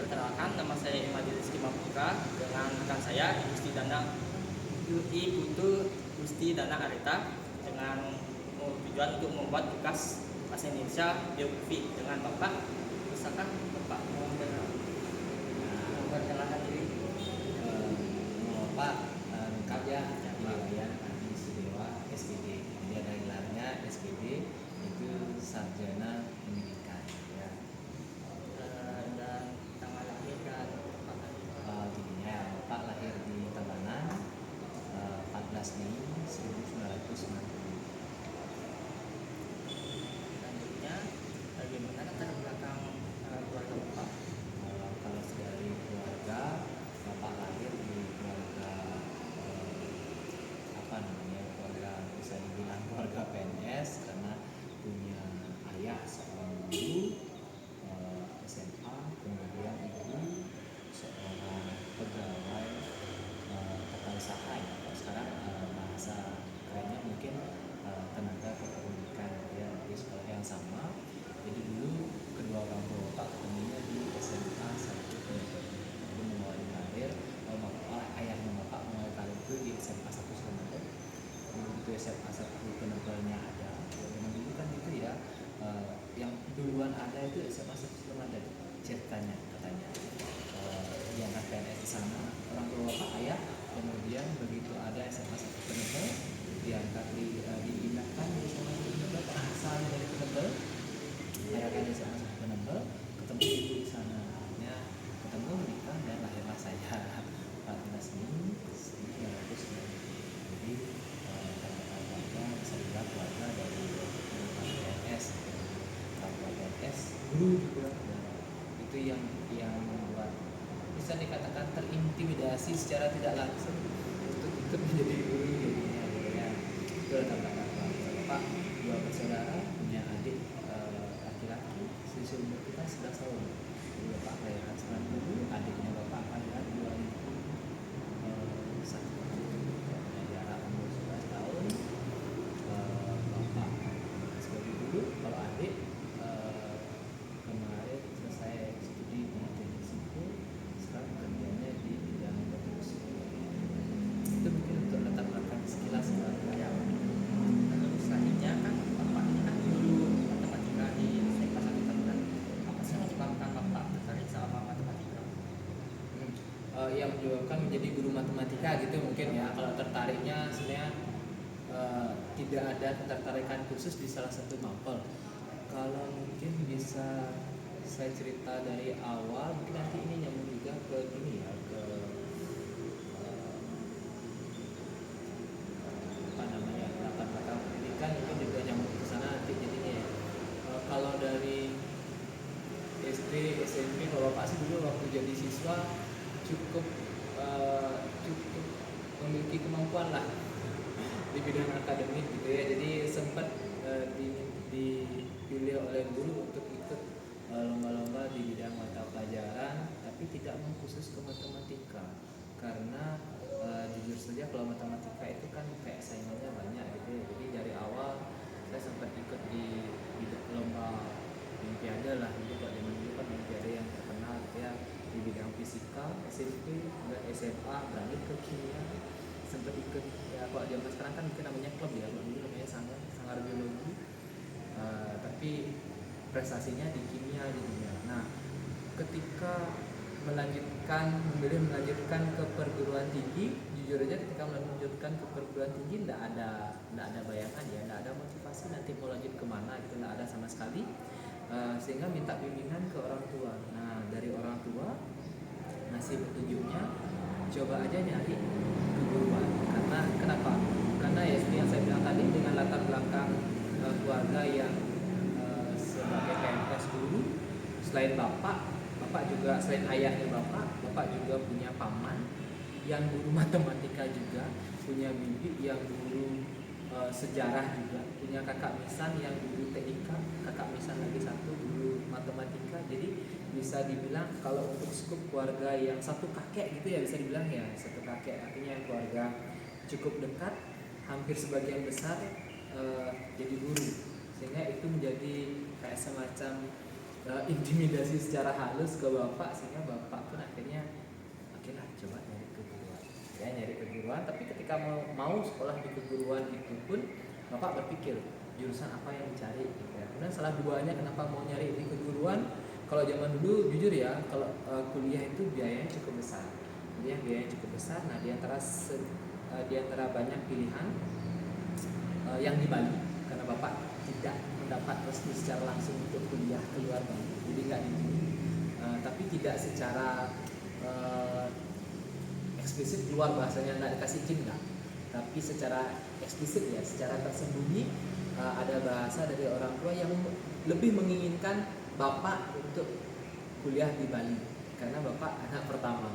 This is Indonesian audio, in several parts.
Perkenalkan, nama saya Imadi Rizky Mapuka dengan rekan saya Putu Gusti Dana Arita dengan tujuan untuk membuat tugas bahasa Indonesia biografi dengan Bapak. Misalkan Bapak mau memperkenalkan diri. Pak, lengkap ya, Wayan Adi Sudewa, SGD. Jadi ada gelarnya SGD, itu sarjana pendidikan. Ya. Dan tanggal lahir dan tempat lahir. Jadinya Bapak lahir di Tabanan, 14 Mei 1990. Selanjutnya, bagaimana latar belakang keluarga Bapak? Kalau dari keluarga, Bapak lahir di keluarga keluarga bisa dibilang keluarga PNS karena punya ayah seorang guru SMA, kemudian ibu seorang pegawai tata usaha ya. Kalau sekarang bahasa kerennya mungkin tenaga kependidikan ya, di sekolah yang sama. Jadi dulu kedua orang tua Bapak ketemunya di SMA 1 Penebel. Jadi memulai karir ayahnya Bapak memulai karir itu di SMA 1 Penebel. Begitu SMA 1 Penebelnya ada, memang dulu kan itu ya, yang duluan ada itu SMA 1 Penebel ceritanya katanya. Diangkat PNS di sana, orang tua Bapak ayah, kemudian begitu ada SMA 1 Penebel diangkat dipindahkan di SMA 1 Penebel, asalnya dari Penebel diadakan di SMA 1 Penebel, ketemu ibu di sana, akhirnya ketemu, menikah dan lahirlah saya 14 Mei 1990. Jadi keluarga bisa dibilang keluarga dari PNS, keluarga PNS guru juga, dan itu yang membuat bisa dikatakan terintimidasi secara tidak langsung untuk ikut menjadi guru jadinya ya. Itu latar belakang keluarga Bapak. 2 bersaudara, punya adik laki-laki, selisih umur kita 11 tahun. Jadi Bapak kelahiran 90, adiknya Bapak kelahiran 2001. Punya jarak umur 11 tahun. Bapak sebagai guru, kalau adik kemarin selesai studi di teknik sipil, sekarang kerjanya di bidang produksi. Itu mungkin untuk latar belakang sekilas ya. Terus selanjutnya kan Bapak ini kan guru matematika di SMA 1 Tabanan. Apa sih yang menyebabkan Bapak tertarik sama matematika? Yang menyebabkan menjadi guru matematika gitu mungkin ya. Kalau tertariknya sebenarnya tidak ada ketertarikan khusus di salah satu mapel. Kalau mungkin bisa saya cerita dari awal, mungkin nanti ini nyambung juga ke ini ya, ke latar belakang pendidikan, mungkin juga nyambung ke sana nanti jadinya ya. Kalau dari SD, SMP, kalau Bapak sih dulu waktu jadi siswa cukup memiliki kemampuan lah di bidang akademik gitu ya. Jadi sempat dipilih oleh guru untuk ikut lomba-lomba di bidang mata pelajaran, tapi tidak mengkhusus ke matematika karena jujur saja kalau matematika itu kan kayak saingannya banyak gitu ya. Jadi dari awal saya sempat ikut di lomba olimpiade lah, jadi kalau zaman dulu kan olimpiade yang terkenal gitu ya, di bidang fisika SMP dan SMA, beralih ke kimia, sempat ikut ya. Kalau zaman sekarang kan mungkin namanya klub ya, kalau dulu namanya sangar biologi, tapi prestasinya di kimia jadinya. Nah, ketika memilih melanjutkan ke perguruan tinggi, jujur aja ketika melanjutkan ke perguruan tinggi tidak ada bayangan ya, tidak ada motivasi nanti mau lanjut kemana gitu, tidak ada sama sekali. Sehingga minta bimbingan ke orang tua. Nah, dari orang tua ngasih petunjuknya, coba aja nyari keguruan. Karena kenapa? Karena ya seperti yang saya bilang tadi, dengan latar belakang keluarga yang sebagai PNS guru, selain bapak juga, selain ayahnya bapak juga punya paman yang guru matematika juga, punya bibi yang guru sejarah juga, punya kakak misan yang guru TIK, kakak misan lagi satu guru matematika. Jadi bisa dibilang kalau untuk skup keluarga yang satu kakek gitu ya, bisa dibilang ya satu kakek, artinya yang keluarga cukup dekat, hampir sebagian besar jadi guru, sehingga itu menjadi kayak semacam intimidasi secara halus ke bapak, sehingga bapak pun akhirnya oke lah coba nyari keguruan, ya nyari keguruan. Tapi ketika mau sekolah di keguruan itu pun bapak berpikir jurusan apa yang dicari gitu ya. Kemudian salah duanya kenapa mau nyari di keguruan, kalau zaman dulu jujur ya, kalau kuliah itu biayanya cukup besar, biayanya cukup besar. Nah di antara banyak pilihan yang di Bali, karena bapak tidak mendapat restu secara langsung untuk kuliah keluar Bali, jadi nggak dipilih. Tapi tidak secara eksplisit keluar bahasanya nggak dikasih izin nggak, tapi secara eksplisit ya, secara tersembunyi ada bahasa dari orang tua yang lebih menginginkan bapak untuk kuliah di Bali karena bapak anak pertama.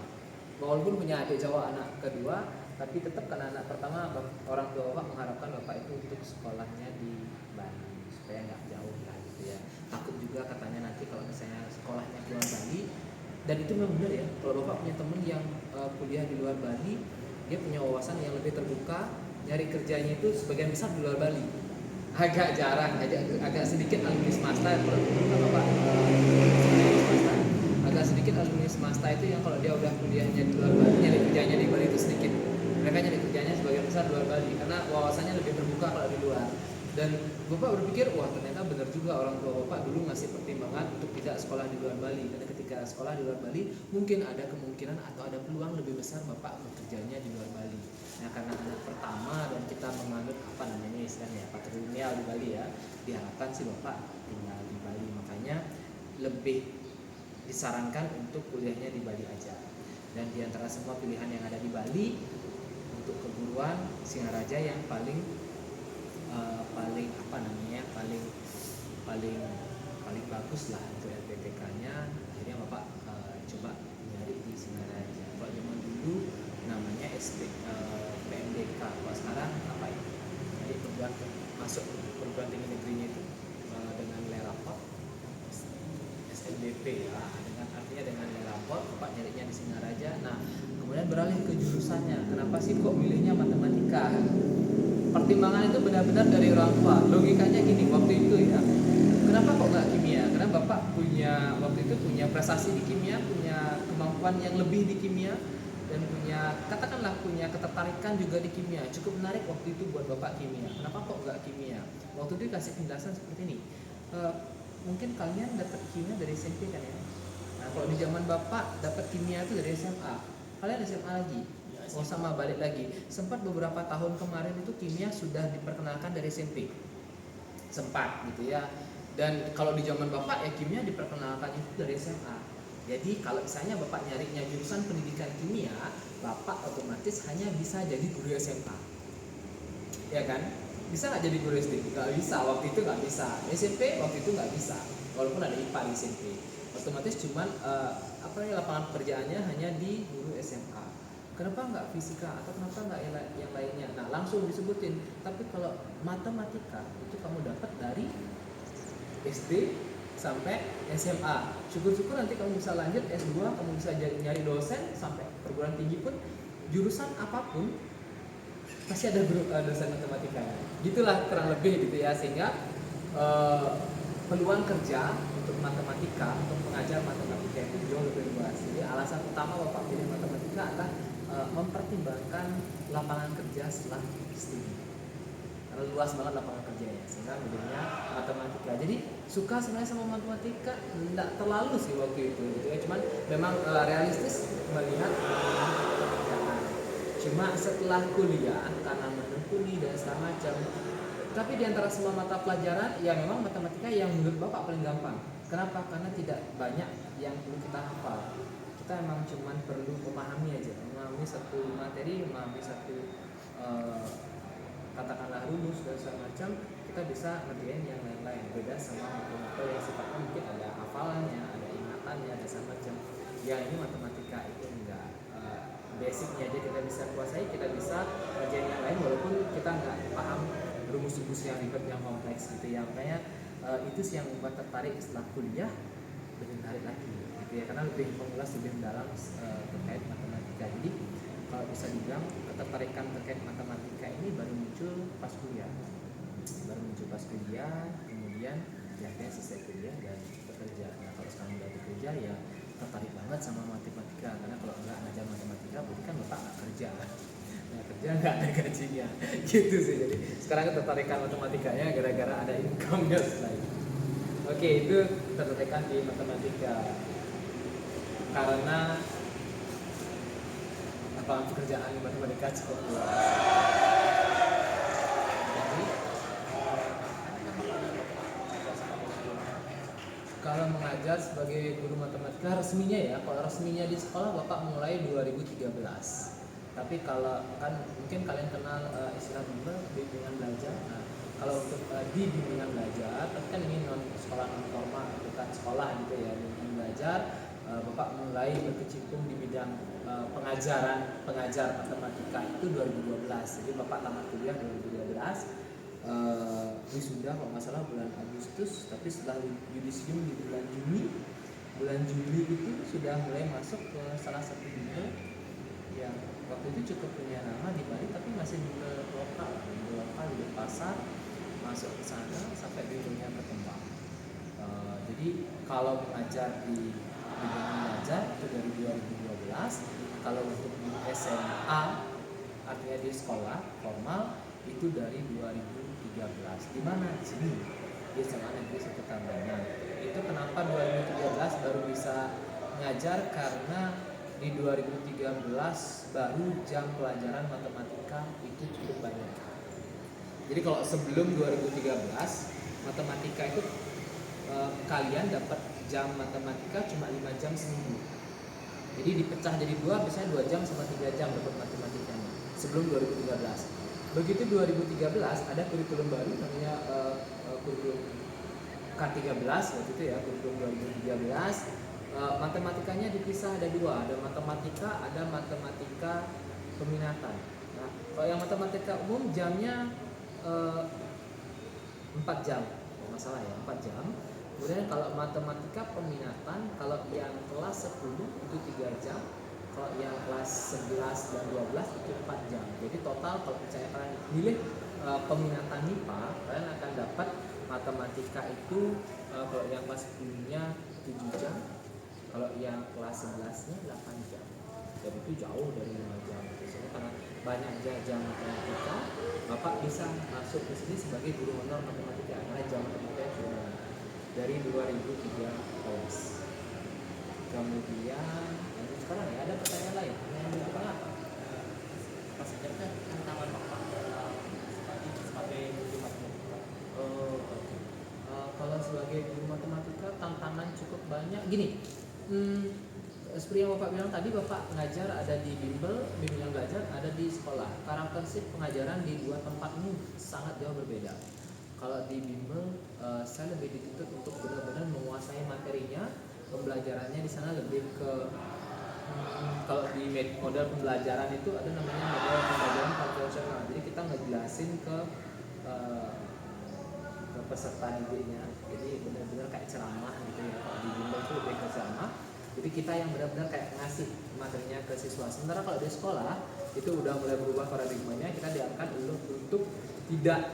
Walaupun punya adik cowok anak kedua, tapi tetap karena anak pertama orang tua bapak mengharapkan bapak itu untuk sekolahnya di Bali supaya nggak jauh lah gitu ya. Takut juga katanya nanti kalau misalnya sekolahnya keluar Bali, dan itu memang benar ya, kalau bapak punya temen yang kuliah di luar Bali, dia punya wawasan yang lebih terbuka, nyari kerjanya itu sebagian besar di luar Bali. Agak jarang, agak sedikit alumni swasta kalau bapak swasta, agak sedikit alumni swasta itu yang kalau dia udah kuliahnya di luar Bali, nyari kerjanya di Bali itu sedikit. Mereka nyari kerjanya sebagian besar di luar Bali karena wawasannya lebih terbuka kalau di luar. Dan bapak berpikir, wah ternyata benar juga orang tua bapak dulu ngasih pertimbangan untuk tidak sekolah di luar Bali, karena ketika sekolah di luar Bali mungkin ada kemungkinan atau ada peluang lebih besar bapak bekerjanya di luar Bali. Nah karena anak pertama dan kita menganut apa namanya istilahnya patrilineal di Bali ya, diharapkan sih bapak tinggal di Bali, makanya lebih disarankan untuk kuliahnya di Bali aja. Dan diantara semua pilihan yang ada di Bali, untuk keguruan Singaraja yang paling bagus lah untuk LPTK-nya. Akhirnya bapak coba nyari di Singaraja. Kalau zaman dulu namanya PMDK, kalau sekarang apa ya? Jadi masuk perguruan tinggi negerinya itu dengan lerapot SNBP ya, artinya dengan lerapot bapak nyarinya di Singaraja. Nah kemudian beralih ke jurusannya. Kenapa sih kok milihnya matematika? Pertimbangan itu benar-benar dari orang tua. Logikanya gini, waktu itu ya, kenapa kok nggak kimia? Karena bapak waktu itu punya prestasi di kimia, punya kemampuan yang lebih di kimia, dan punya ketertarikan juga di kimia. Cukup menarik waktu itu buat bapak kimia. Kenapa kok nggak kimia? Waktu itu kasih penjelasan seperti ini. Mungkin kalian dapat kimia dari SMP kan ya? Nah kalau di zaman bapak dapat kimia itu dari SMA. Kalian SMA lagi? Oh sama, balik lagi. Sempat beberapa tahun kemarin itu kimia sudah diperkenalkan dari SMP. Sempat gitu ya. Dan kalau di zaman bapak ya kimia diperkenalkan itu dari SMA. Jadi kalau misalnya bapak nyarinya jurusan pendidikan kimia, bapak otomatis hanya bisa jadi guru SMA. Ya kan? Bisa nggak jadi guru SD? Nggak bisa, waktu itu nggak bisa. SMP waktu itu nggak bisa. Walaupun ada IPA di SMP. Otomatis cuman lapangan pekerjaannya hanya di guru SMA. Kenapa nggak fisika atau kenapa nggak yang lainnya? Nah langsung disebutin. Tapi kalau matematika itu kamu dapat dari SD sampai SMA. Syukur-syukur nanti kamu bisa lanjut S2, kamu bisa nyari dosen sampai perguruan tinggi pun, jurusan apapun pasti ada dosen matematikanya. Gitulah kurang lebih gitu ya, sehingga peluang kerja untuk matematika, untuk pengajar matematika itu jauh lebih luas. Jadi alasan utama bapak pilih matematika adalah mempertimbangkan lapangan kerja setelah studi. Karena luas banget lapangan kerjanya, sehingga milihnya matematika. Jadi suka sebenarnya sama matematika, tidak terlalu sih waktu itu gitu ya. Cuman memang realistis melihat pekerjaan. Cuma setelah kuliah karena menekuni dan segala macam. Tapi di antara semua mata pelajaran ya memang matematika yang menurut bapak paling gampang. Kenapa? Karena tidak banyak yang perlu kita hafal. Kita emang cuma perlu memahami aja, memahami satu materi, memahami satu katakanlah rumus dan segala macam, kita bisa ngerjain yang lain-lain. Beda sama matematika yang sifatnya mungkin ada hafalannya, ada ingatannya, ada segala macam. Ya ini matematika itu enggak, basicnya aja kita bisa kuasai, kita bisa ngerjain yang lain walaupun kita nggak paham rumus-rumus yang ribet, yang kompleks gitu ya. Makanya itu sih yang membuat tertarik setelah kuliah, lebih menarik lagi gitu ya, karena lebih mengulas lebih mendalam terkait matematika. Jadi kalau bisa dibilang ketertarikan terkait matematika ini baru muncul pas kuliah, kemudian ya akhirnya selesai kuliah dan bekerja. Nah kalau sekarang udah bekerja ya tertarik banget sama matematika, karena kalau nggak ngajar matematika berarti kan bapak nggak kerja kan. Nah kerja nggak ada gajinya gitu sih. Jadi sekarang ketertarikan matematikanya gara-gara ada income-nya selain. Oke, itu ketertarikan di matematika karena lapangan pekerjaan di matematika cukup luas. Jadi kalau mengajar sebagai guru matematika resminya ya, kalau resminya di sekolah bapak mulai 2013. Tapi kalau kan mungkin kalian kenal istilah bimbingan belajar. Nah, kalau untuk di bimbingan belajar, tapi kan ini sekolah non formal, bukan sekolah gitu ya, bimbingan belajar. Bapak mulai berkecimpung di bidang pengajar matematika itu 2012. Jadi bapak tamat kuliah 2012. Wisuda kalau nggak salah bulan Agustus, tapi setelah yudisium di bulan Juli itu sudah mulai masuk ke salah satu bimbel yang waktu itu cukup punya nama di Bali, tapi masih bimbel lokal di pasar, masuk ke sana sampai bimbelnya berkembang. Jadi kalau mengajar di bimbingan belajar itu dari 2012, kalau untuk di SMA artinya di sekolah formal itu dari 2013. Di mana? Di sini di SMA Negeri 1 Tabanan. Itu kenapa 2013 baru bisa ngajar, karena di 2013 baru jam pelajaran matematika itu cukup banyak. Jadi kalau sebelum 2013 matematika itu kalian dapat jam matematika cuma 5 jam seminggu. Jadi dipecah jadi dua, biasanya 2 jam sama 3 jam dapat matematikanya sebelum 2013. Begitu 2013 ada kurikulum baru namanya kurikulum K13 waktu itu ya, kurikulum 2013. Matematikanya dipisah ada dua, ada matematika, ada matematika peminatan. Nah, kalau yang matematika umum jamnya 4 jam, kalau nggak salah ya 4 jam. Kemudian kalau matematika peminatan, kalau yang kelas 10 itu 3 jam, kalau yang kelas 11 dan 12 itu 4 jam. Jadi total kalau misalnya kalian pilih peminatan MIPA, kalian akan dapat matematika itu kalau yang kelas 10-nya 7 jam, kalau yang kelas 11-nya 8 jam. Jadi itu jauh dari 5 jam. Biasanya karena banyak jam matematika, Bapak bisa masuk ke sini sebagai guru honor matematika karena jam matematika cuma dari 2013. Kemudian sekarang ya ada pertanyaan lain yang berikutnya apa? Apa saja kan tantangan bapak sebagai guru matematika? Oke. Kalau sebagai guru matematika tantangan cukup banyak. Gini, seperti yang bapak bilang tadi, bapak ngajar ada di bimbingan belajar, ada di sekolah. Karakteristik pengajaran di dua tempat ini sangat jauh berbeda. Kalau di bimbel, saya lebih dituntut untuk benar-benar menguasai materinya. Pembelajarannya di sana lebih ke kalau di model pembelajaran itu ada namanya model pembelajaran konvensional. Jadi kita ngejelasin ke peserta didiknya. Jadi benar-benar kayak ceramah gitu ya. Kalau di bimbel itu lebih ke ceramah. Jadi kita yang benar-benar kayak ngasih materinya ke siswa. Sementara kalau di sekolah itu udah mulai berubah paradigmanya. Kita diarahkan untuk tidak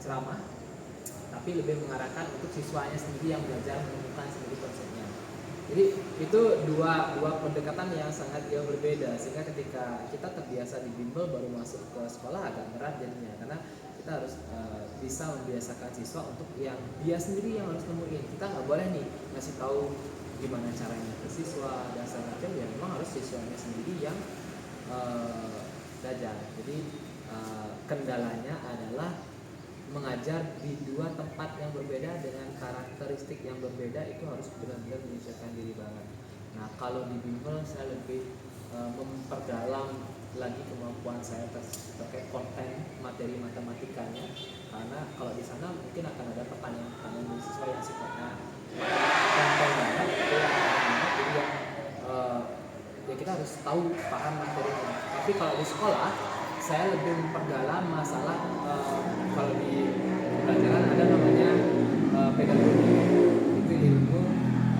ceramah, tapi lebih mengarahkan untuk siswanya sendiri yang belajar menemukan sendiri konsepnya. Jadi itu dua pendekatan yang sangat jauh berbeda, sehingga ketika kita terbiasa di bimbel baru masuk ke sekolah agak berat jadinya, karena kita harus bisa membiasakan siswa untuk yang dia sendiri yang harus nemuin. Kita nggak boleh nih ngasih tahu gimana caranya ke siswa dan semacam, ya memang harus siswanya sendiri yang belajar. Jadi kendalanya adalah mengajar di dua tempat yang berbeda dengan karakteristik yang berbeda, itu harus benar-benar menyesuaikan diri banget. Nah kalau di bimbel saya lebih memperdalam lagi kemampuan saya terkait konten materi matematikanya, karena kalau di sana mungkin akan ada pertanyaan-pertanyaan dari siswa yang sifatnya konten banget, itu yang jadi ya kita harus tahu paham materinya. Tapi kalau di sekolah saya lebih memperdalam masalah kalau di pembelajaran ada namanya pedagogi, itu ilmu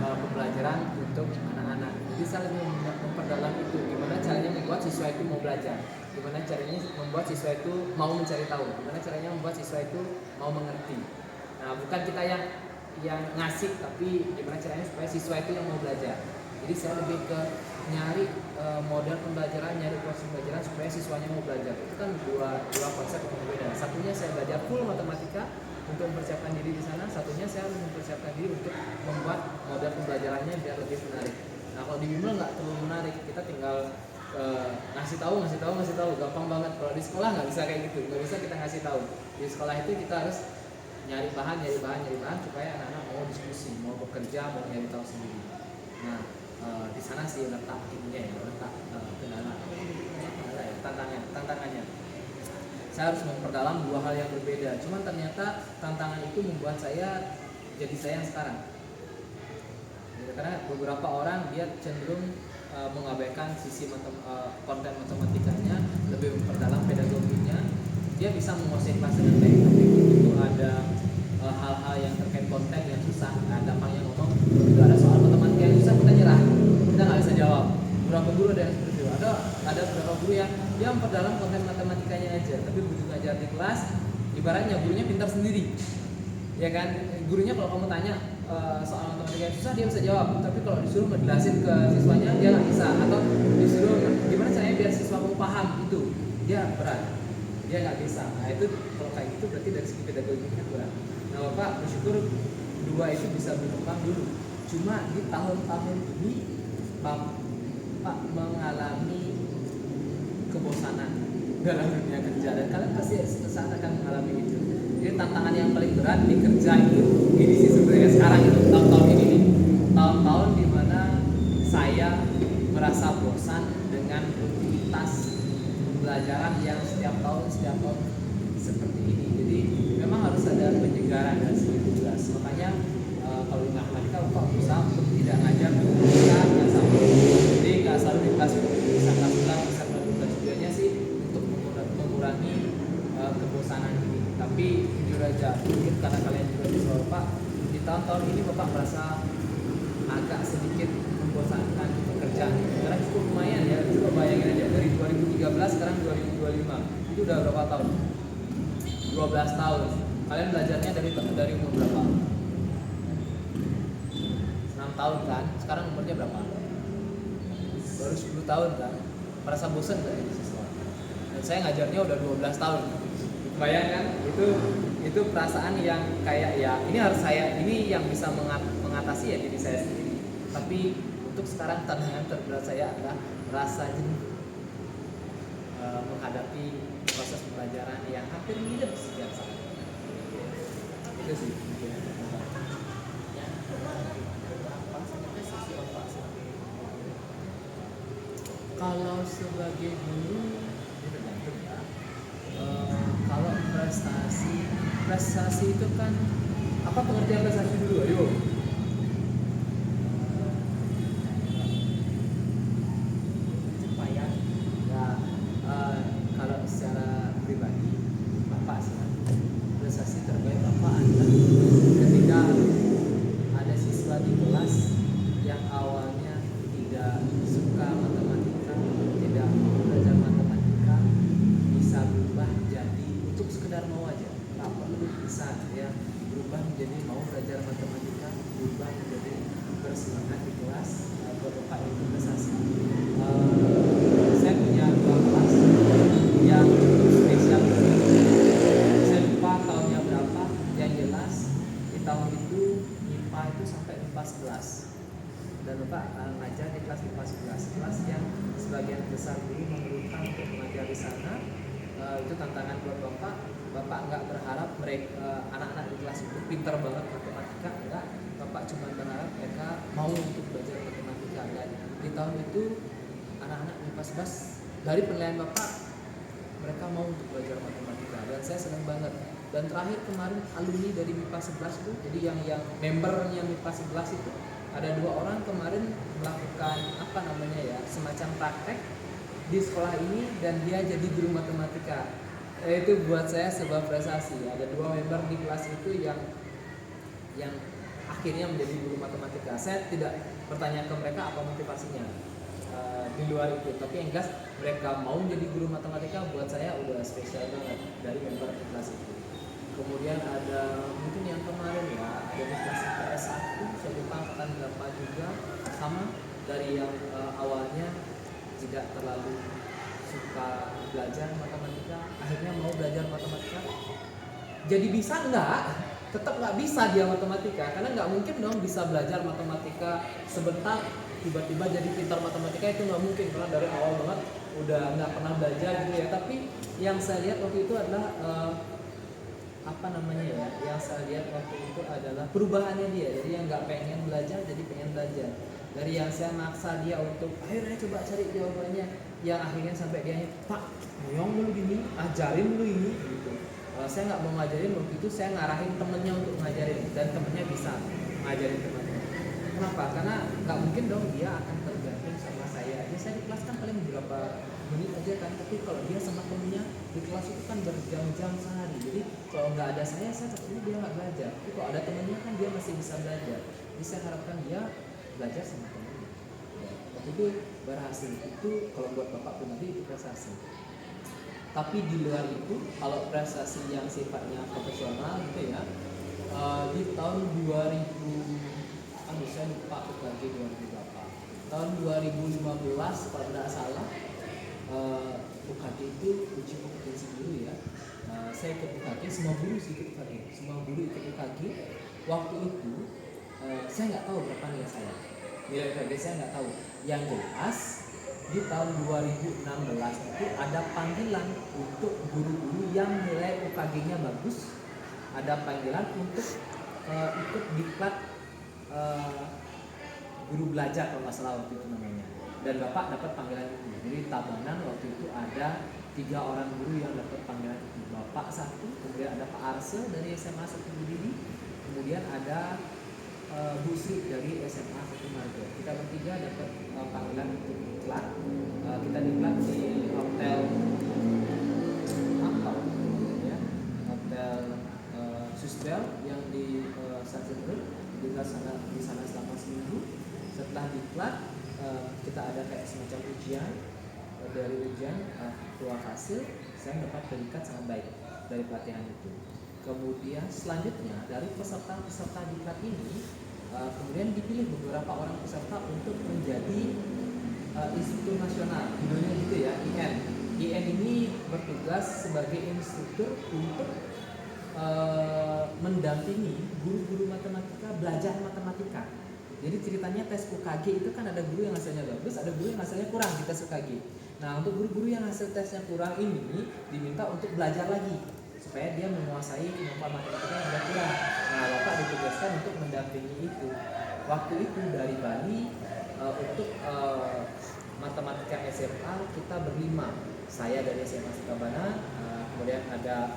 pembelajaran untuk anak-anak. Jadi saya lebih memperdalam itu, gimana caranya membuat siswa itu mau belajar, gimana caranya membuat siswa itu mau mencari tahu, gimana caranya membuat siswa itu mau mengerti. Nah bukan kita yang yang ngasih, tapi gimana caranya supaya siswa itu yang mau belajar. Jadi saya lebih ke nyari model pembelajaran, nyari proses pembelajaran supaya siswanya mau belajar. Itu kan dua konsep yang berbeda. Satunya saya belajar full matematika untuk mempersiapkan diri di sana, satunya saya harus mempersiapkan diri untuk membuat model pembelajarannya biar lebih menarik. Nah kalau di bimbel nggak terlalu menarik, kita tinggal ngasih tahu, gampang banget. Kalau di sekolah nggak bisa kayak gitu, nggak bisa kita ngasih tahu. Di sekolah itu kita harus nyari bahan supaya anak-anak mau diskusi, mau bekerja, mau nyari tahu sendiri. Nah di sana sih letak ininya ya, letak kendala ya, tantangannya. Saya harus memperdalam dua hal yang berbeda. Cuman ternyata tantangan itu membuat saya jadi saya yang sekarang. Karena beberapa orang dia cenderung mengabaikan sisi konten matematikanya, lebih memperdalam pedagoginya. Dia bisa menguasai kelas dengan baik, tapi begitu ada hal-hal yang terkait konten yang susah, gampangnya ngomong, itu ada soal matematika yang susah, kita nyerah, kita nggak bisa jawab. Beberapa guru ada yang seperti itu. Ada beberapa guru yang dia memperdalam konten matematikanya aja, tapi begitu ngajar di kelas, ibaratnya gurunya pintar sendiri, ya kan? Gurunya kalau kamu tanya soal matematika yang susah dia bisa jawab, tapi kalau disuruh ngejelasin ke siswanya dia nggak bisa, atau disuruh gimana caranya biar siswa mau paham itu dia berat, dia nggak bisa. Nah itu kalau kayak gitu berarti dari segi pedagoginya berat. Nah Bapak bersyukur dua itu bisa berkembang dulu. Cuma di tahun-tahun ini Bapak mengalami kebosanan dalam dunia kerja, dan kalian pasti saat akan mengalami itu. Jadi tantangan yang paling berat di kerja itu ini sih sebenarnya sekarang itu tahun-tahun ini nih, tahun-tahun dimana saya merasa bosan dengan rutinitas pembelajaran yang setiap tahun seperti ini. Jadi memang harus ada penyegaran dari segi tugas. Makanya kalau di matematika Bapak berusaha untuk tidak ngajar matematika yang sama. Jadi nggak selalu di kelas bisa kelas ulang, bisa kelas tujuannya sih untuk mengurangi kebosanan ini. Tapi jujur aja, mungkin karena kalian juga bisa Bapak di tahun-tahun ini Bapak merasa agak sedikit membosankan pekerjaan, karena cukup lumayan ya. Coba bayangin aja dari 2013 sekarang 2025, itu udah berapa tahun? 12 tahun. Kalian belajarnya dari umur berapa? 6 tahun kan? Sekarang umurnya berapa? Baru 10 tahun kan? Merasa bosan gak ini siswa? Dan saya ngajarnya udah 12 tahun. Bayangkan itu perasaan yang kayak ya ini harus saya, ini yang bisa mengatasi ya diri saya sendiri. Tapi untuk sekarang tantangan terberat saya adalah rasa jenuh menghadapi proses pembelajaran yang hampir mirip setiap saat. Itu sih. Kalau sebagai guru tergantung ya. Kalau prestasi itu kan apa pengertian prestasi dulu? Ayo. Kalau secara pribadi Bapak sih prestasi terbaik Bapak adalah ketika ada siswa di kelas yang awalnya tidak suka matematika, tidak mau belajar matematika, bisa berubah jadi untuk sekedar mau aja, tak perlu bisa ya berubah menjadi mau belajar matematika, berubah menjadi bersemangat di kelas. Buat Bapak itu prestasi. Saya punya dua kelas yang spesial. Saya lupa tahunnya berapa, yang jelas di tahun itu IPA itu sampai IPA 11, dan Bapak ngajar di kelas IPA 11, kelas yang sebagian besar guru mengeluhkan untuk mengajar di sana. Itu tantangan buat Bapak nggak berharap mereka anak-anak di kelas itu pintar banget matematika, enggak. Bapak cuma berharap mereka mau untuk belajar matematika. Dan di tahun itu anak-anak IPA 11 dari penilaian Bapak mereka mau untuk belajar matematika, dan saya senang banget. Dan terakhir kemarin alumni dari MIPA 11 itu, jadi yang membernya MIPA 11 itu ada 2 orang kemarin melakukan semacam praktek di sekolah ini, dan dia jadi guru matematika. Itu buat saya sebuah prestasi. Ada 2 member di kelas itu yang akhirnya menjadi guru matematika. Saya tidak bertanya ke mereka apa motivasinya di luar itu, tapi yang jelas mereka mau jadi guru matematika buat saya udah spesial banget dari member di kelas itu. Kemudian ada mungkin yang kemarin ya, ada di kelas IPS 1, saya lupa angkatan berapa juga, sama dari yang awalnya tidak terlalu suka belajar matematika, akhirnya mau belajar matematika. Jadi bisa enggak? Tetap nggak bisa dia matematika, karena nggak mungkin dong bisa belajar matematika sebentar tiba-tiba jadi pintar matematika, itu nggak mungkin karena dari awal banget udah nggak pernah belajar gitu ya. Tapi yang saya lihat waktu itu adalah apa namanya ya, yang saya lihat waktu itu adalah perubahannya dia. Jadi yang nggak pengen belajar jadi pengen belajar, dari yang saya maksa dia untuk akhirnya coba cari jawabannya, yang akhirnya sampai dia Pak moyong dulu gini, ajarin dulu ini gitu. Saya nggak mau ngajarin, waktu itu saya ngarahin temennya untuk ngajarin, dan temennya bisa ngajarin temannya. Kenapa? Karena nggak mungkin dong dia akan tergantung sama saya aja. Saya di kelas kan paling beberapa menit aja kan, tapi kalau dia sama temennya di kelas itu kan berjam-jam sehari. Jadi kalau nggak ada saya takutnya dia nggak belajar. Tapi kalau ada temennya kan dia masih bisa belajar. Jadi saya harapkan dia belajar sama temennya. Ya, waktu itu berhasil. Itu kalau buat bapak pribadi itu prestasi. Tapi di luar itu, kalau prestasi yang sifatnya profesional gitu ya, di tahun 2000, saya lupa lagi 2000 berapa, tahun 2015 kalau tidak salah, UKG itu uji kompetensi guru ya. Saya ikut UKG, semua guru ikut UKG, semua guru ikut UKG. Waktu itu saya nggak tahu berapa nilai saya, nilai UKG saya nggak tahu. Yang jelas di tahun 2016 itu ada panggilan untuk guru-guru yang nilai UKG-nya bagus, ada panggilan untuk ikut diklat guru belajar kalau nggak salah waktu itu namanya. Dan bapak dapat panggilan itu. Jadi tabanan waktu itu ada 3 orang guru yang dapat panggilan itu. Bapak satu, kemudian ada Pak Arsel dari SMA 1 Budidi, kemudian ada Bu Sri dari SMA 1 Margo. Kita bertiga dapat panggilan untuk diklat. Kita diklat di hotel apa ya, hotel Susbel yang di Sunset Road. Kita di sana selama seminggu. Setelah diklat kita ada kayak semacam ujian. Dari ujian keluar hasil, saya dapat predikat sangat baik dari pelatihan itu. Kemudian selanjutnya dari peserta diklat ini kemudian dipilih beberapa orang peserta untuk menjadi instruktur nasional, judulnya gitu ya, IN. IN ini bertugas sebagai instruktur untuk mendampingi guru-guru matematika belajar matematika. Jadi ceritanya tes UKG itu kan ada guru yang hasilnya bagus, ada guru yang hasilnya kurang di tes UKG. Nah, untuk guru-guru yang hasil tesnya kurang ini diminta untuk belajar lagi supaya dia menguasai kemampuan matematika yang sudah kurang. Nah, bapak ditugaskan untuk mendampingi itu. Waktu itu dari Bali untuk matematika SMA kita berlima. Saya dari SMA Sukabana, kemudian ada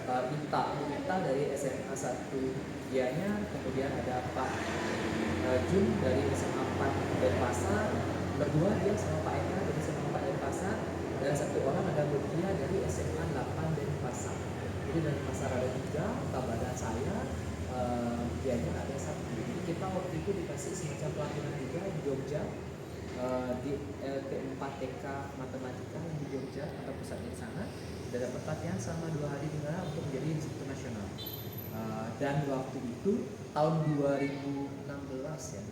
Ita dari SMA 1 Dianya, kemudian ada Pak Jun dari SMA 4 Denpasar, berdua dia sama Pak Eka dari SMA 4 Denpasar, dan satu orang ada Bertia dari SMA 8 Denpasar. Jadi dari pasar ada 3, Tabanan saya, Dianya ada 1. Jadi kita waktu itu dikasih semacam pelatihan juga di Jogja, di LT4TK Matematika yang di Jogja atau pusatnya di sana, dan dapat pelatihan selama 2 hari di sana untuk menjadi instruktur nasional. Dan waktu itu tahun 2016 ya,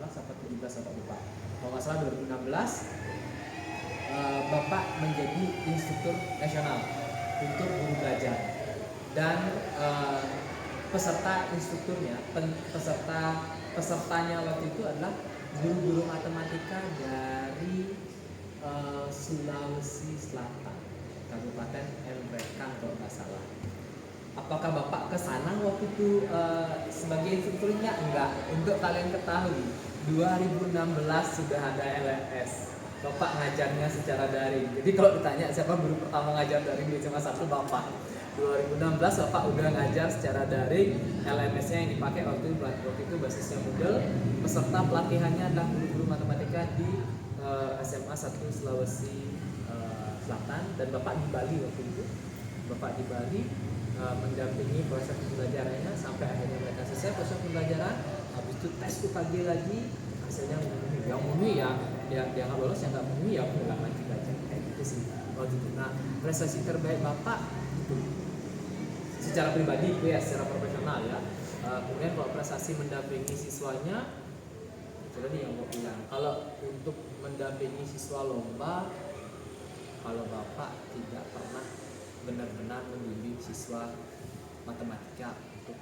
16 atau 17 atau lupa. Kalau nggak salah 2016 Bapak menjadi instruktur nasional untuk guru belajar. Dan peserta instrukturnya, pesertanya waktu itu adalah guru-guru matematika dari Sulawesi Selatan, Kabupaten Embrekan kalau nggak salah. Apakah Bapak kesana waktu itu sebagai instrukturnya? Enggak. Untuk kalian ketahui, 2016 sudah ada LMS. Bapak ngajarnya secara daring. Jadi kalau ditanya siapa guru pertama ngajar daring di SMA 1, Bapak. 2016 Bapak udah ngajar secara daring. LMS-nya yang dipakai waktu itu basisnya Moodle. Peserta pelatihannya adalah guru-guru matematika di SMA 1 Sulawesi Selatan, dan Bapak di Bali waktu itu. Bapak di Bali mendampingi proses pembelajarannya sampai akhirnya mereka selesai proses pembelajaran. Habis itu tes UKG lagi, hasilnya memenuhi. Yang memenuhi ya dia nggak lolos, yang nggak memenuhi ya udah lanjut belajar kayak gitu sih. Nah, prestasi terbaik Bapak itu secara pribadi gitu ya, secara profesional ya. Kemudian kalau prestasi mendampingi siswanya, itu tadi yang gue bilang. Kalau untuk mendampingi siswa lomba, kalau bapak tidak pernah benar-benar membimbing siswa matematika untuk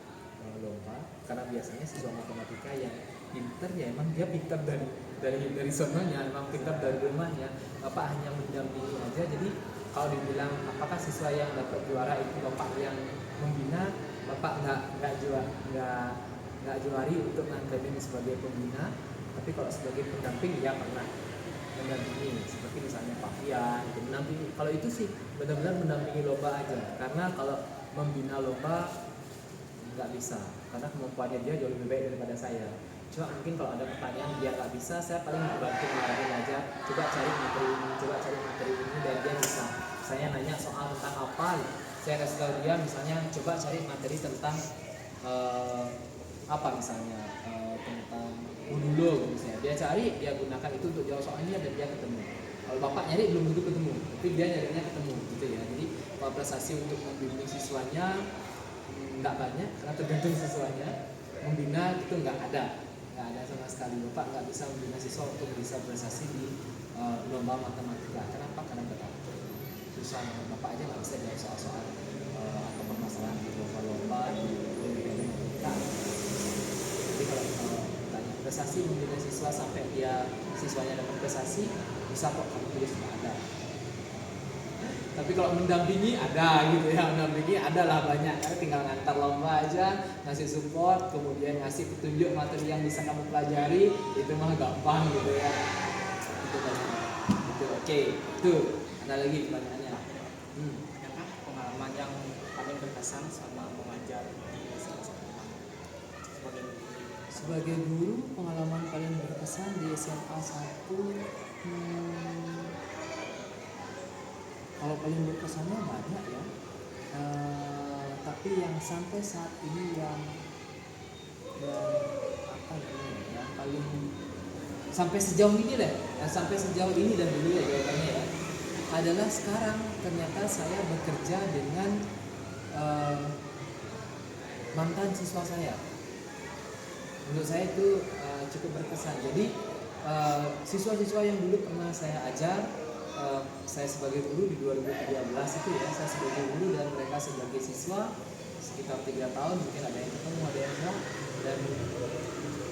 lomba, karena biasanya siswa matematika yang pinter ya emang dia pinter dari sononya, emang pinter dari rumahnya. Bapak hanya mendampingi aja. Jadi kalau dibilang apakah siswa yang dapat juara itu bapak yang membina, bapak nggak juari untuk nganterin sebagai pembina, tapi kalau sebagai pendamping ya pernah mendampingi, seperti misalnya Pak Fian itu mendampingi. Kalau itu sih benar-benar mendampingi lomba aja, karena kalau membina lomba nggak bisa, karena kemampuannya dia jauh lebih baik daripada saya. Cuma mungkin kalau ada pertanyaan dia nggak bisa, saya paling bantu ngarahin aja, coba cari materi ini dan dia bisa. Saya nanya soal tentang apa, saya kasih tahu dia misalnya coba cari materi tentang apa misalnya tentang modulo misalnya, dia cari, dia gunakan itu untuk jawab soalnya dan dia ketemu. Kalau bapak nyari belum tentu ketemu, tapi dia nyarinya ketemu gitu ya. Jadi kalau prestasi untuk membimbing siswanya nggak banyak, karena tergantung siswanya. Membina itu nggak ada sama sekali. Bapak nggak bisa membina siswa untuk bisa prestasi di lomba matematika. Kenapa? Karena berat, susah. Bapak aja nggak bisa jawab soal-soal atau permasalahan di lomba-lomba di olimpiade matematika. Jadi kalau tanya prestasi membina siswa sampai siswanya dapat prestasi, bisa kok kamu tulis nggak ada. Tapi kalau mendampingi ada gitu ya, mendampingi ada lah banyak, karena tinggal ngantar lomba aja, ngasih support, kemudian ngasih petunjuk materi yang bisa kamu pelajari, itu mah gampang gitu ya. Itu tadi. Itu oke. Itu ada lagi pertanyaannya. Adakah pengalaman yang paling berkesan sama mengajar di salah satu kampus sebagai guru? Sebagai guru, pengalaman paling berkesan di SMA 1, kalau paling berkesannya banyak ya, tapi yang sampai saat ini yang apa namanya, yang paling sampai sejauh ini deh, sampai sejauh ini dan dulu ya jawabannya ya, adalah sekarang ternyata saya bekerja dengan mantan siswa saya. Menurut saya itu cukup berkesan. Jadi siswa-siswa yang dulu pernah saya ajar, saya sebagai guru di 2013 itu ya, saya sebagai guru dan mereka sebagai siswa sekitar 3 tahun, mungkin ada yang ketemu ada yang enggak. Dan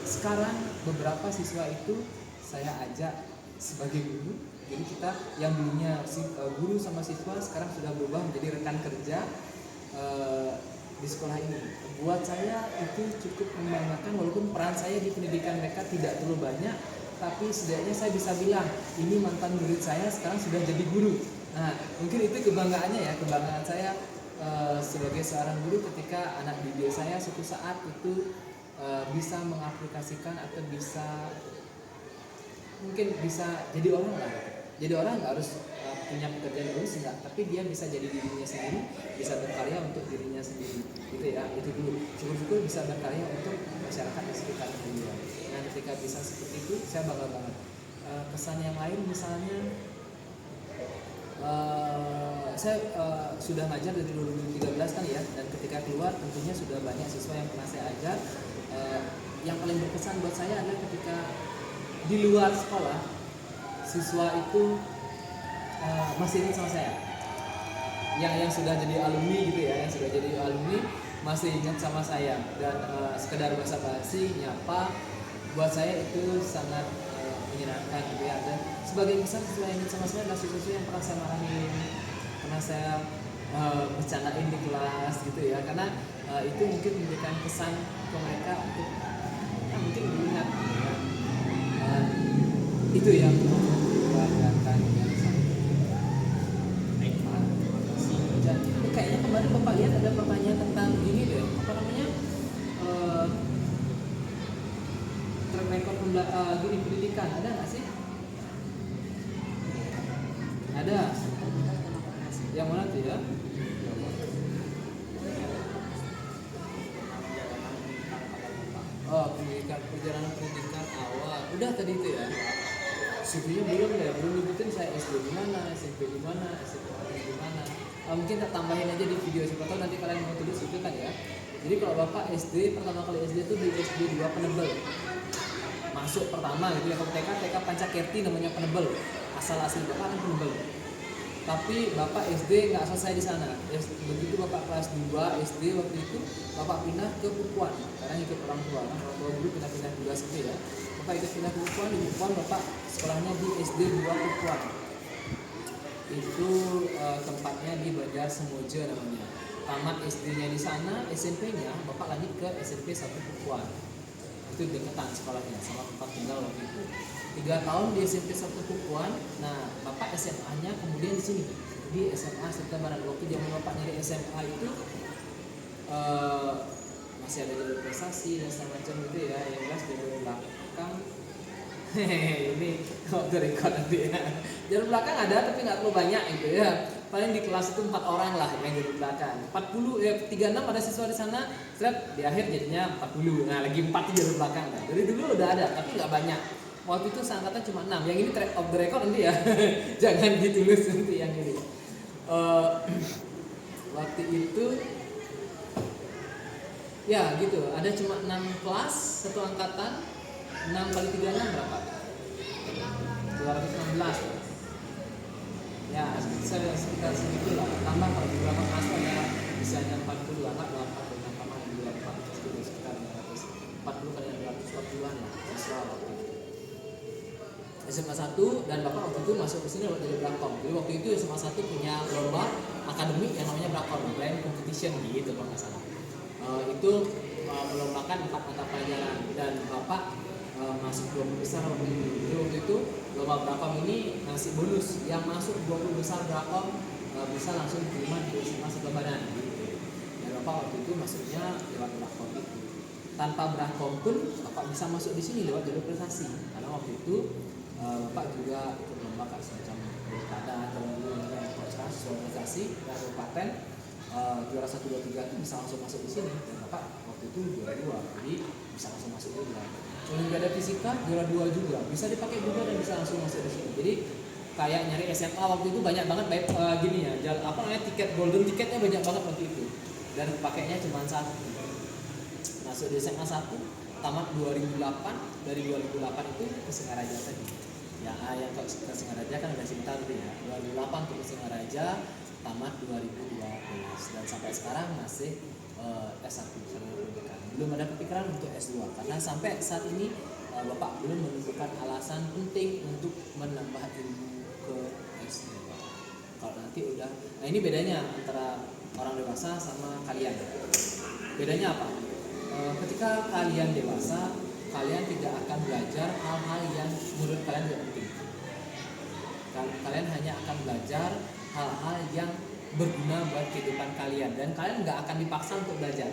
sekarang beberapa siswa itu saya ajak sebagai guru. Jadi kita yang dulunya guru sama siswa sekarang sudah berubah menjadi rekan kerja di sekolah ini. Buat saya itu cukup membanggakan, walaupun peran saya di pendidikan mereka tidak terlalu banyak, tapi setidaknya saya bisa bilang ini mantan murid saya sekarang sudah jadi guru. Nah, mungkin itu kebanggaannya ya, kebanggaan saya sebagai seorang guru ketika anak didik saya suatu saat itu bisa mengaplikasikan atau bisa mungkin bisa jadi orang lah. Jadi orang nggak harus punya pekerjaan lulus enggak, tapi dia bisa jadi dirinya sendiri, bisa berkarya untuk dirinya sendiri, gitu ya. Itu dulu. Syukur-syukur bisa berkarya untuk masyarakat di sekitar dia. Nah, ketika bisa seperti itu, saya bangga banget. Kesan yang lain misalnya, saya sudah ngajar dari 2013 kan ya, dan ketika keluar tentunya sudah banyak siswa yang pernah saya ajar. Yang paling berkesan buat saya adalah ketika di luar sekolah siswa itu masih ingat sama saya, yang sudah jadi alumni gitu ya, yang sudah jadi alumni masih ingat sama saya, dan sekedar basa-basi nyapa, buat saya itu sangat menyenangkan gitu ya. Dan sebagai kesan siswa yang ingat sama saya adalah siswa yang pernah saya marahin, pernah saya bercandain di kelas gitu ya, karena itu mungkin memberikan kesan ke mereka untuk mungkin diingat gitu ya. Itu yang membanggakan yang saya. Ini kayaknya kemarin Bapak lihat ada pertanyaan tentang ini deh, apa namanya, track record guru pendidikan, ada nggak sih? Ada. Yang mana tuh ya? Oh, perjalanan pendidikan awal. Udah tadi itu ya. CV-nya belum ya, belum nyebutin saya SD di mana, SMP di mana, SMA di mana. mungkin tak tambahin aja di video, siapa tahu nanti kalian mau tulis itu kan ya. Jadi kalau bapak SD, pertama kali SD itu di SD 2 Penebel, masuk pertama gitu ya. Kalau TK Pancakirti namanya Penebel, asal asli bapak kan Penebel. Tapi bapak SD nggak selesai di sana. Begitu bapak kelas 2 SD waktu itu, bapak pindah ke Pupuan karena ikut orang tua. Kan orang tua dulu pindah juga situ ya. Bapak ikut pindah ke Pupuan, di Pupuan bapak sekolahnya di SD 2 Pupuan. Itu tempatnya di Banjar Semoja namanya. Tamat SD-nya di sana, SMP-nya bapak lanjut ke SMP 1 Pupuan. Itu deketan sekolahnya sama tempat tinggal waktu itu. 3 tahun di SMP 1 Pupuan. Nah, bapak SMA-nya kemudian di sini di SMA Serta Barat. Waktu zaman bapak nyari SMA itu masih ada jalur prestasi dan semacam itu ya. Yang jelas di belakang ini waktu rekod nanti ya. Jalur belakang ada tapi nggak terlalu banyak gitu ya. Paling di kelas itu 4 orang lah yang jalur belakang. 40 ya 36 ada siswa di sana. Di akhir jadinya 40. Nah, lagi 4 di jalur belakang kan. Dari dulu udah ada tapi nggak banyak. Waktu itu seangkatan cuma 6. Yang ini track of the record nanti ya. Jangan ditulis nanti yang ini. Waktu itu ya gitu, ada cuma 6 kelas, satu angkatan. 6 kali 36 berapa? 216. Ya, sekitar segitu lah. Tambah kalau di beberapa kelas ada misalnya 40, anak 8 dengan tambah 24 sekitar 240 kali 240-an lah siswa waktu itu. SMA 1 dan bapak waktu itu masuk ke sini dari Brakom. Jadi waktu itu SMA 1 punya lomba akademik yang namanya Brakom, Blind Competition gitu kalau nggak salah. Itu melombakan 4 mata pelajaran dan bapak masuk 20 besar waktu itu. Jadi waktu itu lomba Brakom ini ngasih bonus yang masuk 20 besar Brakom bisa langsung diterima di SMA Sebadan gitu. Dan bapak waktu itu masuknya lewat Brakom itu. Tanpa Brakom pun bapak bisa masuk di sini lewat jalur prestasi karena waktu itu bapak juga ikut lomba semacam pilkada atau dulu yang organisasi kabupaten juara 1, 2, 3 itu bisa langsung masuk di sini dan bapak waktu itu juara 2 jadi bisa langsung masuk juga. Olimpiade fisika juara 2 juga bisa dipakai juga dan bisa langsung masuk di sini. Jadi kayak nyari SMA waktu itu banyak banget gini ya, tiket golden tiketnya banyak banget waktu itu dan pakainya cuma 1. Masuk di SMA 1 tamat 2008, dari 2008 itu ke Singaraja tadi. Ya, yang ke Singaraja kan udah cerita tadi ya. 2008 ke Singaraja, tamat 2012 dan sampai sekarang masih S1 sama pendidikan. Belum ada kepikiran untuk S2 karena sampai saat ini bapak belum menentukan alasan penting untuk menambah ilmu ke S2. Kalau nanti udah, nah ini bedanya antara orang dewasa sama kalian. Bedanya apa? Ketika kalian dewasa, kalian tidak akan belajar hal-hal yang menurut kalian tidak penting. Kalian hanya akan belajar hal-hal yang berguna buat kehidupan kalian dan kalian nggak akan dipaksa untuk belajar.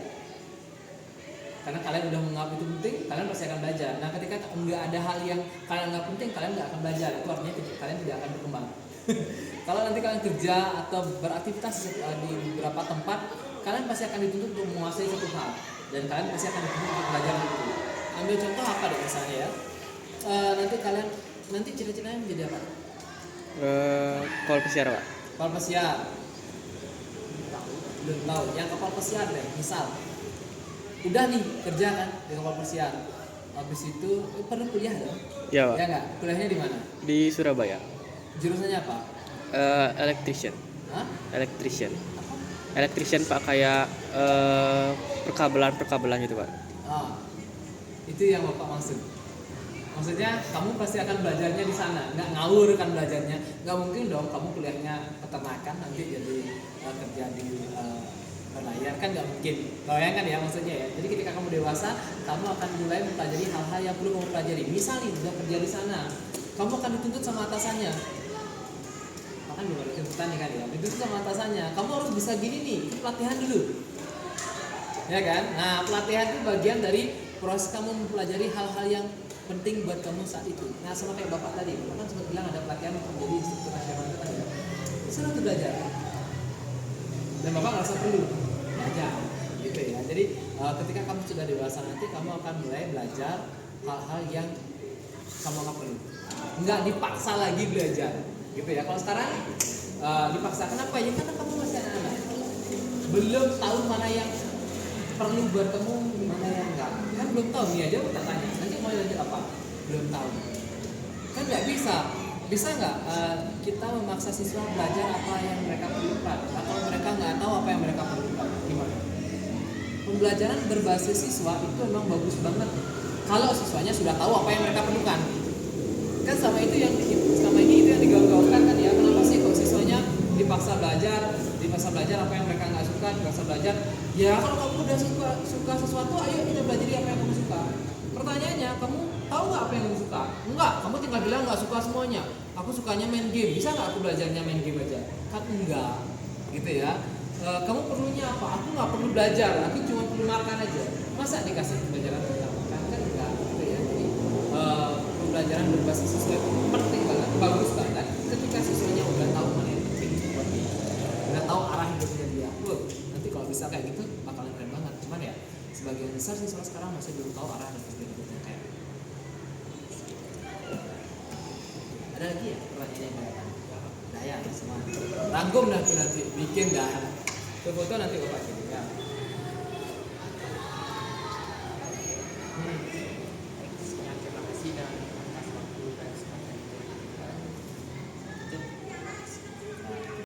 Karena kalian udah menganggap itu penting, kalian pasti akan belajar. Nah, ketika nggak ada hal yang kalian nggak penting, kalian nggak akan belajar. Itu artinya kalian tidak akan berkembang. Kalau nanti kalian kerja atau beraktivitas di beberapa tempat, kalian pasti akan dituntut untuk menguasai satu hal dan kalian pasti akan dituntut untuk belajar itu. Ambil contoh apa deh misalnya ya? Nanti cita-citanya menjadi apa? Kapal pesiar, Pak. Kapal pesiar. Belum tahu. Yang kapal pesiar deh, misal. Udah nih kerja kan di kapal pesiar. Habis itu perlu kuliah dong? Iya, Pak. Ya nggak? Kuliahnya di mana? Di Surabaya. Jurusannya apa? Electrician. Hah? Electrician. Apa? Electrician, Pak, kayak perkabelan gitu, Pak. Itu yang bapak maksud. Maksudnya kamu pasti akan belajarnya di sana, nggak ngawur kan belajarnya. Nggak mungkin dong kamu kuliahnya peternakan nanti jadi kerja di berlayar kan nggak mungkin. Bayangkan ya maksudnya ya. Jadi ketika kamu dewasa, kamu akan mulai mempelajari hal-hal yang perlu kamu pelajari. Misalnya udah kerja di sana, kamu akan dituntut sama atasannya. Bahkan belum ada tuntutan nih kan ya. Dituntut sama atasannya. Kamu harus bisa gini nih, itu pelatihan dulu. Ya kan? Nah, pelatihan itu bagian dari proses kamu mempelajari hal-hal yang penting buat kamu saat itu. Nah, sama kayak bapak tadi, bapak kan sempat bilang ada pelatihan untuk menjadi instruktur nasional itu kan ya. Sana tuh belajar. Dan bapak ngerasa perlu belajar, gitu ya. Jadi ketika kamu sudah dewasa nanti, kamu akan mulai belajar hal-hal yang kamu nggak perlu. Nggak dipaksa lagi belajar, gitu ya. Kalau sekarang dipaksa, kenapa? Ya karena kamu masih anak belum tahu mana yang perlu bertemu, mana yang enggak. Kan belum tahu nih aja udah tanya. Nanti mau lanjut apa? Belum tahu. Kan nggak bisa. Bisa nggak kita memaksa siswa belajar apa yang mereka perlukan? Atau mereka nggak tahu apa yang mereka perlukan? Gimana? Pembelajaran berbasis siswa itu memang bagus banget kalau siswanya sudah tahu apa yang mereka perlukan. Kan selama ini itu yang digaung-gaungkan kan ya. Kenapa sih kok siswanya dipaksa belajar apa yang mereka nggak suka, dipaksa belajar. Ya kalau kamu udah suka sesuatu, ayo kita belajar apa yang kamu suka. Pertanyaannya, kamu tahu nggak apa yang kamu suka? Enggak, kamu tinggal bilang nggak suka semuanya. Aku sukanya main game, bisa nggak aku belajarnya main game aja? Kan enggak, gitu ya. Kamu perlunya apa? Aku nggak perlu belajar, aku cuma perlu makan aja. Masa dikasih pelajaran tentang makan? Kan enggak, gitu ya. Jadi pembelajaran berbasis siswa itu penting banget, bagus banget ketika siswanya udah tahu mana yang penting buat dia, udah tahu arah hidupnya dia. Nanti kalau bisa kayak gitu bakalan keren banget. Cuman ya sebagian besar siswa sekarang masih belum tahu arah dan tujuan hidupnya kayak. Ada lagi ya pertanyaan yang datang? Nah ya semua rangkum nanti bikin dah. Foto nanti bapak kirim ya.